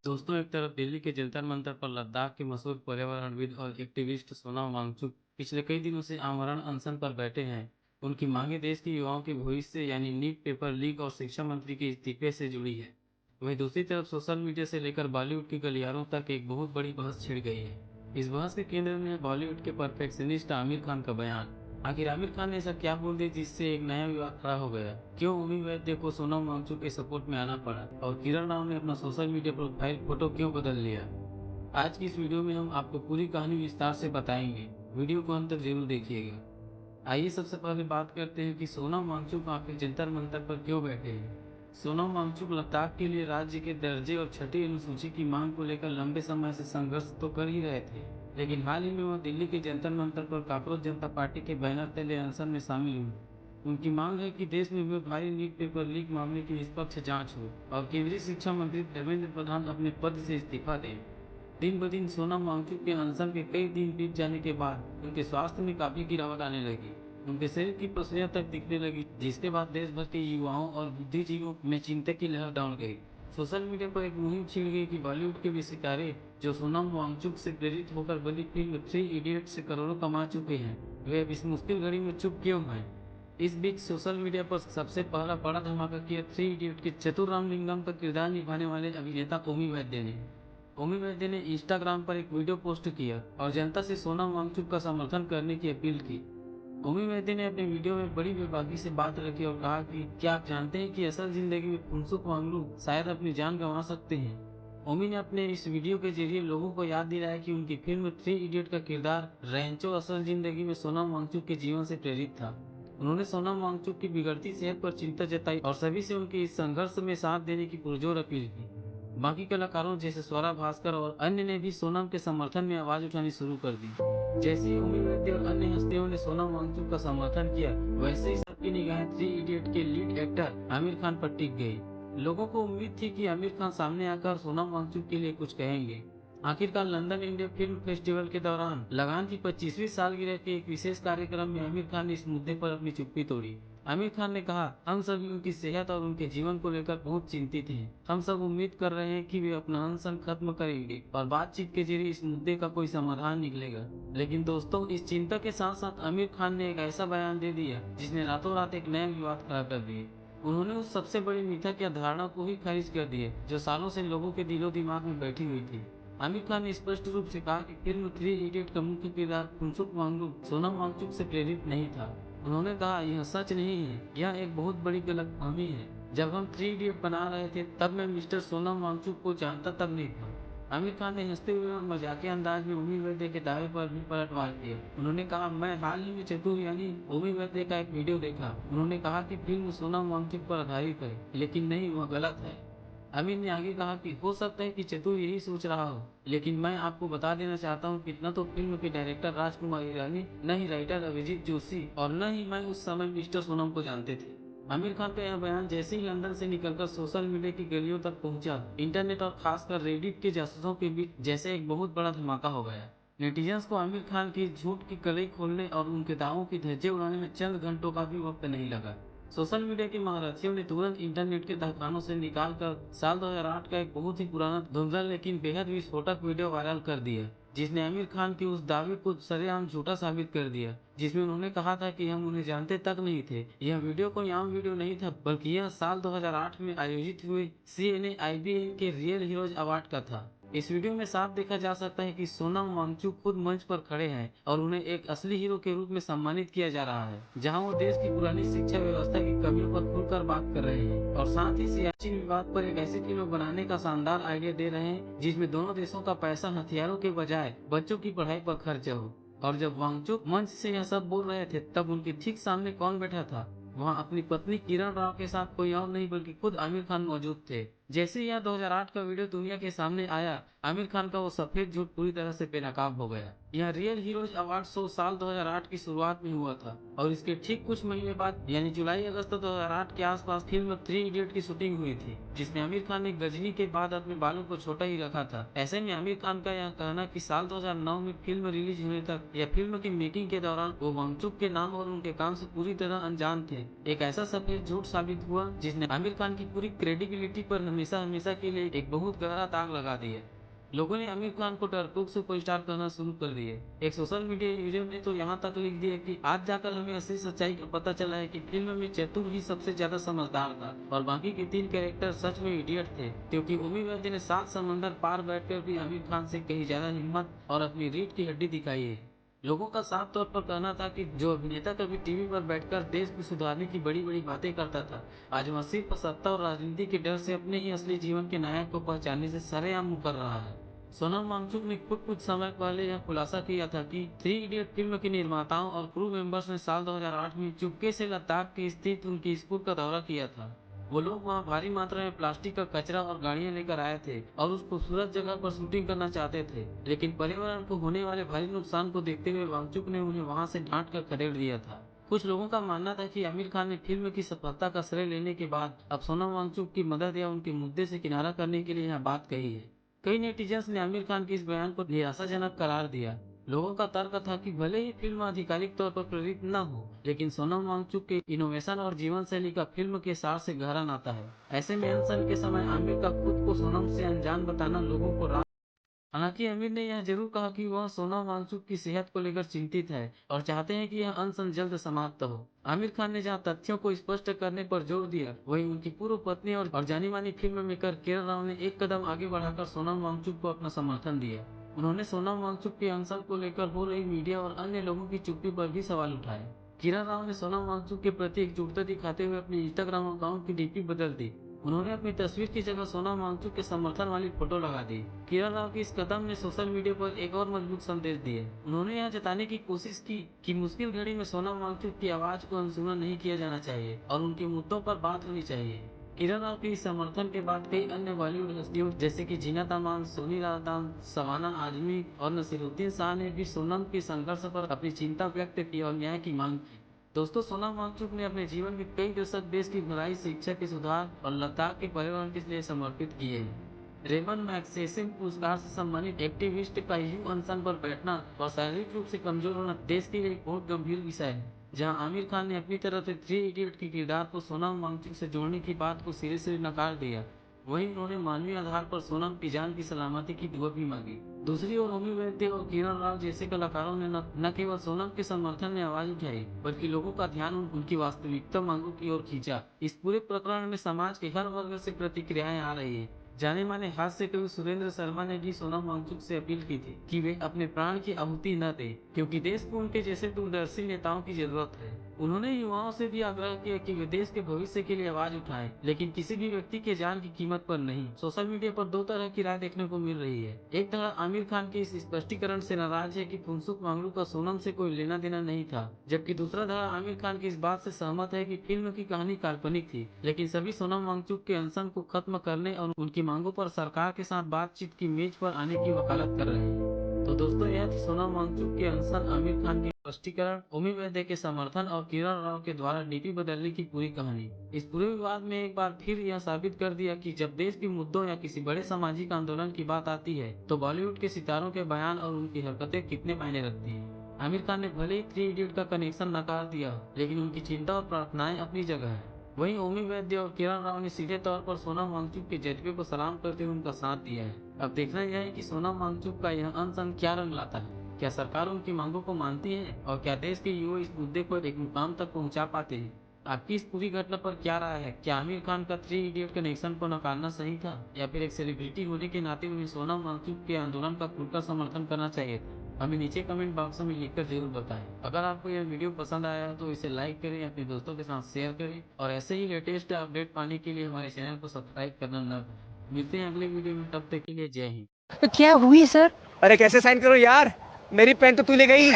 दोस्तों, एक तरफ दिल्ली के जंतर मंतर पर लद्दाख के मशहूर पर्यावरणविद और एक्टिविस्ट सोनम वांगचुक पिछले कई दिनों से आमरण अनशन पर बैठे हैं। उनकी मांगे देश के युवाओं के भविष्य यानी नीट पेपर लीक और शिक्षा मंत्री के इस्तीफे से जुड़ी है। वहीं दूसरी तरफ सोशल मीडिया से लेकर बॉलीवुड के गलियारों तक एक बहुत बड़ी बहस छिड़ गई है। इस बहस के केंद्र में है बॉलीवुड के परफेक्शनिस्ट आमिर खान का बयान। आखिर आमिर खान ने ऐसा क्या बोल दिया जिससे एक नया विवाद खड़ा हो गया? क्यों उर्मी वैद्य को सोनम वांगचुक के सपोर्ट में आना पड़ा और किरण राव ने अपना सोशल मीडिया प्रोफाइल फोटो क्यों बदल लिया? आज की इस वीडियो में हम आपको पूरी कहानी विस्तार से बताएंगे। वीडियो को अंत तक जरूर देखिएगा। आइए सबसे पहले बात करते हैं कि सोनम वांगचुक आखिर जंतर मंतर पर क्यों बैठे हैं। सोनम वांगचुक लद्दाख के लिए राज्य के दर्जे और छठी अनुसूची की मांग को लेकर लंबे समय से संघर्ष तो कर ही रहे थे, लेकिन हाल ही में वह दिल्ली के जंतर मंतर पर कांग्रेस जनता पार्टी के बैनर तले अनशन में शामिल हुए। उनकी मांग है कि देश में हुए भारी नीट पेपर लीक मामले की निष्पक्ष जांच हो और केंद्रीय शिक्षा मंत्री धर्मेंद्र प्रधान अपने पद से इस्तीफा दें। दिन ब दिन सोनम वांगचुक के अनशन के कई दिन बीत जाने के बाद उनके स्वास्थ्य में काफी गिरावट आने लगी। उनके शरीर की पसलियां तक दिखने लगी, जिसके बाद देश भर के युवाओं और बुद्धिजीवियों में चिंता की लहर दौड़ गई। सोशल मीडिया पर एक मुहिम छिड़ गई कि बॉलीवुड के भी सितारे जो सोनम वांगचुक से प्रेरित होकर बनी फिल्म थ्री इडियट से करोड़ों कमा चुके हैं, वे अब इस मुश्किल घड़ी में चुप क्यों हैं? इस बीच सोशल मीडिया पर सबसे पहला बड़ा धमाका किया थ्री इडियट के चतुर रामलिंगम का किरदार निभाने वाले अभिनेता ओमी वैद्य ने। ओमी वैद्य ने इंस्टाग्राम पर एक वीडियो पोस्ट किया और जनता से सोनम वांगचुक का समर्थन करने की अपील की। ओमी वैद्य ने अपने वीडियो में बड़ी बेबाकी से बात रखी और कहा कि क्या आप जानते हैं कि असल जिंदगी में फुनसुक वांगलू शायद अपनी जान गंवा सकते हैं। ओमी ने अपने इस वीडियो के जरिए लोगों को याद दिलाया कि उनकी फिल्म थ्री इडियट का किरदार रैंचो असल जिंदगी में सोनम वांगचुक के जीवन से प्रेरित था। उन्होंने सोनम वांगचुक की बिगड़ती सेहत पर चिंता जताई और सभी से उनके इस संघर्ष में साथ देने की पुरजोर अपील की। बाकी कलाकारों जैसे स्वरा भास्कर और अन्य ने भी सोनम के समर्थन में आवाज उठानी शुरू कर दी। जैसे ही ओमी वैद्य और अन्य हस्तियों ने सोनम वांगचुक का समर्थन किया, वैसे ही सबकी निगाहें थ्री इडियट के लीड एक्टर आमिर खान पर टिक गई। लोगों को उम्मीद थी कि आमिर खान सामने आकर सोनम वांगचुक के लिए कुछ कहेंगे। आखिरकार लंदन इंडिया फिल्म फेस्टिवल के दौरान लगान की 25वीं सालगिरह के एक विशेष कार्यक्रम में आमिर खान ने इस मुद्दे पर अपनी चुप्पी तोड़ी। आमिर खान ने कहा, हम सभी उनकी सेहत और उनके जीवन को लेकर बहुत चिंतित हैं। हम सब उम्मीद कर रहे हैं कि वे अपना अनशन खत्म करेंगे और बातचीत के जरिए इस मुद्दे का कोई समाधान निकलेगा। लेकिन दोस्तों, इस चिंता के साथ साथ आमिर खान ने एक ऐसा बयान दे दिया जिसने रातों रात एक नया विवाद खड़ा कर दिए। उन्होंने उस सबसे बड़ी मिथक या धारणा को ही खारिज कर दिया जो सालों से लोगों के दिलो दिमाग में बैठी हुई थी। आमिर खान ने स्पष्ट रूप से कहा कि फिल्म थ्री इडियट का मुख्य किरदार फुनसुक वांगचुक सोनम वांगचुक से प्रेरित नहीं था। उन्होंने कहा, यह सच नहीं है, यह एक बहुत बड़ी गलतफहमी है। जब हम थ्री इडियट बना रहे थे तब मैं मिस्टर सोनम वांगचुक को जानता तक नहीं था। आमिर खान ने हंसते हुए और मजाकिया अंदाज में ओमी वैद्य के दावे पर भी पलटवार किया। उन्होंने कहा, मैं हाल ही में चतुर यानी ओमी वैद्य का एक वीडियो देखा। उन्होंने कहा कि फिल्म सोनम वांगचुक पर आधारित है, लेकिन नहीं, वह गलत है। अमीर ने आगे कहा कि हो सकता है कि चतुर यही सोच रहा हो, लेकिन मैं आपको बता देना चाहता हूँ कि इतना तो फिल्म के डायरेक्टर राजकुमार ईरानी, न ही राइटर अभिजीत जोशी और न ही मैं उस समय मिस्टर सोनम को जानते थे। आमिर खान का यह बयान जैसे ही लंदन से निकलकर सोशल मीडिया की गलियों तक पहुंचा, इंटरनेट और खासकर रेडिट के जासूसों के बीच जैसे एक बहुत बड़ा धमाका हो गया। नेटिजन्स को आमिर खान की झूठ की कलई खोलने और उनके दावों की धज्जियां उड़ाने में चंद घंटों का भी वक्त नहीं लगा। सोशल मीडिया के महारथियों ने तुरंत इंटरनेट के तहखानों से निकालकर साल 2008 का एक बहुत ही पुराना धुंधला लेकिन बेहद विस्फोटक वीडियो वायरल कर दिया, जिसने आमिर खान के उस दावे को सरेआम झूठा साबित कर दिया जिसमें उन्होंने कहा था कि हम उन्हें जानते तक नहीं थे। यह वीडियो कोई आम वीडियो नहीं था, बल्कि यह साल 2008 में आयोजित हुए CNA IBN के रियल हीरोज अवार्ड का था। इस वीडियो में साफ देखा जा सकता है कि सोनम वांगचुक खुद मंच पर खड़े हैं और उन्हें एक असली हीरो के रूप में सम्मानित किया जा रहा है, जहां वो देश की पुरानी शिक्षा व्यवस्था की कमियों पर खुलकर बात कर रहे हैं और साथ ही सियाचिन विवाद पर एक ऐसी फिल्म बनाने का शानदार आइडिया दे रहे हैं जिसमें दोनों देशों का पैसा हथियारों के बजाय बच्चों की पढ़ाई पर खर्च हो। और जब वांगचुक मंच से यह सब बोल रहे थे तब उनके ठीक सामने कौन बैठा था? वहाँ अपनी पत्नी किरण राव के साथ कोई और नहीं बल्कि खुद आमिर खान मौजूद थे। जैसे यह 2008 का वीडियो दुनिया के सामने आया, आमिर खान का वो सफेद झूठ पूरी तरह से बेनकाब हो गया। यह रियल हीरोज अवार्ड शो साल 2008 की शुरुआत में हुआ था और इसके ठीक कुछ महीने बाद यानी जुलाई अगस्त 2008 के आसपास फिल्म थ्री इडियट की शूटिंग हुई थी, जिसमें आमिर खान ने गजनी के बाद अपने बालों को छोटा ही रखा था। ऐसे में आमिर खान का यह कहना कि साल 2009 में फिल्म रिलीज होने तक या फिल्म की मेकिंग के दौरान वो वांगचुक के नाम और उनके काम से पूरी तरह अनजान थे, एक ऐसा सफेद झूठ साबित हुआ जिसने आमिर खान की पूरी क्रेडिबिलिटी पर हमेशा हमेशा के लिए एक बहुत गहरा दाग लगा दिया। लोगों ने आमिर खान को डरपोक सुपरस्टार कहना शुरू कर दिए। एक सोशल मीडिया यूजर ने तो यहाँ तक लिख दिया कि आज जाकर हमें असली सच्चाई का पता चला है कि फिल्म में चतुर ही सबसे ज्यादा समझदार था और बाकी के तीन कैरेक्टर सच में इडियट थे, क्योंकि उम्मीद वैद्य ने 7 समंदर पार बैठकर भी आमिर खान से कहीं ज्यादा हिम्मत और अपनी रीढ़ की हड्डी दिखाई है। लोगों का साफ तौर पर कहना था कि जो अभिनेता कभी टीवी पर बैठकर देश को सुधारने की बड़ी बड़ी बातें करता था, आज वह सिर्फ सत्ता और राजनीति के डर से अपने ही असली जीवन के नायक को पहचानने से सरेआम मुकर रहा है। सोनम वांगचुक ने खुद कुछ समय पहले यह खुलासा किया था कि थ्री इडियट फिल्म के निर्माताओं और क्रू मेंबर्स ने साल 2008 में चुपके से लद्दाख के स्थित उनकी स्कूल का दौरा किया था। वो लोग वहाँ भारी मात्रा में प्लास्टिक का कचरा और गाड़ियां लेकर आए थे और उस खूबसूरत जगह पर शूटिंग करना चाहते थे, लेकिन पर्यावरण को होने वाले भारी नुकसान को देखते हुए वांगचुक ने उन्हें वहाँ से डांट कर खदेड़ दिया था। कुछ लोगों का मानना था कि आमिर खान ने फिल्म की सफलता का श्रेय लेने के बाद अब सोनम वांगचुक की मदद या उनके मुद्दे से किनारा करने के लिए यह बात कही है। कई नेटिजन्स ने आमिर खान के इस बयान को निराशाजनक करार दिया। लोगों का तर्क था कि भले ही फिल्म आधिकारिक तौर पर प्रेरित न हो, लेकिन सोनम वांगचुक के इनोवेशन और जीवन शैली का फिल्म के सार से गहरा नाता है। ऐसे में अनशन के समय आमिर का खुद को सोनम से अनजान बताना लोगों को हालांकि आमिर ने यह जरूर कहा कि वह सोनम वांगचुक की सेहत को लेकर चिंतित है और चाहते हैं कि यह अनशन जल्द समाप्त हो। आमिर खान ने जहां तथ्यों को स्पष्ट करने पर जोर दिया, वहीं उनकी पूर्व पत्नी और जानी मानी फिल्म मेकर किरण राव ने एक कदम आगे बढ़ाकर सोनम वांगचुक को अपना समर्थन दिया। उन्होंने सोनम वांगचुक के अनशन को लेकर हो रही मीडिया और अन्य लोगों की चुप्पी पर भी सवाल उठाए। किरण राव ने सोनम वांगचुक के प्रति एकजुटता दिखाते हुए अपने इंस्टाग्राम अकाउंट की डीपी बदल दी। उन्होंने अपनी तस्वीर की जगह सोनम वांगचुक के समर्थन वाली फोटो लगा दी। किरण राव के इस कदम ने सोशल मीडिया पर एक और मजबूत संदेश दिए। उन्होंने यह जताने की कोशिश की कि मुश्किल घड़ी में सोनम वांगचुक की आवाज को अनसुना नहीं किया जाना चाहिए और उनके मुद्दों पर बात होनी चाहिए। किरण राव के इस समर्थन के बाद कई अन्य बॉलीवुड हस्तियों जैसे कि जीनत अमान, सोनी राजदान, सवाना आजमी और नसीरुद्दीन शाह ने भी सोनम के संघर्ष पर अपनी चिंता व्यक्त की और न्याय की मांग की। दोस्तों, सोनम वांगचुक ने अपने जीवन के कई दशक देश की भलाई, शिक्षा के सुधार और लद्दाख के पर्यावरण के लिए समर्पित किए हैं। रेमन मैग्सेसे पुरस्कार से सम्मानित एक्टिविस्ट का यूं अनशन पर बैठना और शारीरिक रूप से कमजोर होना देश के लिए एक बहुत गंभीर विषय है। जहां आमिर खान ने अपनी तरफ से थ्री इडियट के किरदार को सोनम वांगचुक से जोड़ने की बात को सिरे से नकार दिया, वहीं उन्होंने मानवीय आधार पर सोनम की जान की सलामती की दुआ भी मांगी। दूसरी ओर ओमी वैद्य और किरण राव जैसे कलाकारों ने न केवल सोनम के समर्थन में आवाज उठाई, बल्कि लोगों का ध्यान उनकी वास्तविकता मांगों की ओर खींचा। इस पूरे प्रकरण में समाज के हर वर्ग से प्रतिक्रियाएं आ रही है। जाने माने हास्य कवि सुरेंद्र शर्मा ने भी सोनम वांगचुक से अपील की थी कि वे अपने प्राण की आहुति न दें, क्योंकि देश को उनके जैसे दूरदर्शी नेताओं की जरूरत है। उन्होंने युवाओं से भी आग्रह किया कि वे देश के भविष्य के लिए आवाज उठाएं, लेकिन किसी भी व्यक्ति के जान की कीमत पर नहीं। सोशल मीडिया पर दो तरह की राय देखने को मिल रही है। एक धड़ा आमिर खान के इस स्पष्टीकरण से नाराज है कि फुनसुक वांगडू का सोनम से कोई लेना देना नहीं था, जबकि दूसरा धड़ा आमिर खान की इस बात से सहमत है कि फिल्म की कहानी काल्पनिक थी, लेकिन सभी सोनम वांगचुक के अनशन को खत्म करने और उनकी मांगों पर सरकार के साथ बातचीत की मेज पर आने की वकालत कर रहे हैं। तो दोस्तों, यह थी सोनम वांगचुक के अनशन, आमिर खान के स्पष्टीकरण, ओमी वैद्य के समर्थन और किरण राव के द्वारा डीपी बदलने की पूरी कहानी। इस पूरे विवाद में एक बार फिर यह साबित कर दिया कि जब देश के मुद्दों या किसी बड़े सामाजिक आंदोलन की बात आती है, तो बॉलीवुड के सितारों के बयान और उनकी हरकतें कितने मायने रखती हैं। आमिर खान ने भले ही थ्री इडियट का कनेक्शन नकार दिया, लेकिन उनकी चिंता और प्रार्थनाएं अपनी जगह है। वहीं ओमी वैद्य और किरण राव ने सीधे तौर पर सोनम वांगचुक के जज्बे को सलाम करते हुए उनका साथ दिया है। अब देखना यह है कि सोनम वांगचुक का यह अनशन क्या रंग लाता है। क्या सरकार उनकी मांगों को मानती है और क्या देश के युवा इस मुद्दे को एक मुकाम तक पहुंचा पाते हैं? आपकी इस पूरी घटना पर क्या राय है? क्या आमिर खान का थ्री इडियट कनेक्शन को नकारना सही था, या फिर एक सेलिब्रिटी होने के नाते उन्हें सोनम वांगचुक के आंदोलन का खुलकर समर्थन करना चाहिए था? हमें नीचे कमेंट बॉक्स में लिखकर जरूर बताएं। अगर आपको यह वीडियो पसंद आया तो इसे लाइक करें, अपने दोस्तों के साथ शेयर करें और ऐसे ही लेटेस्ट अपडेट पाने के लिए हमारे चैनल को सब्सक्राइब करना न भूलें। मिलते हैं अगले वीडियो में, तब तक के लिए जय हिंद। क्या हुई सर? अरे कैसे साइन करो यार, मेरी पेन तो तू ले गई।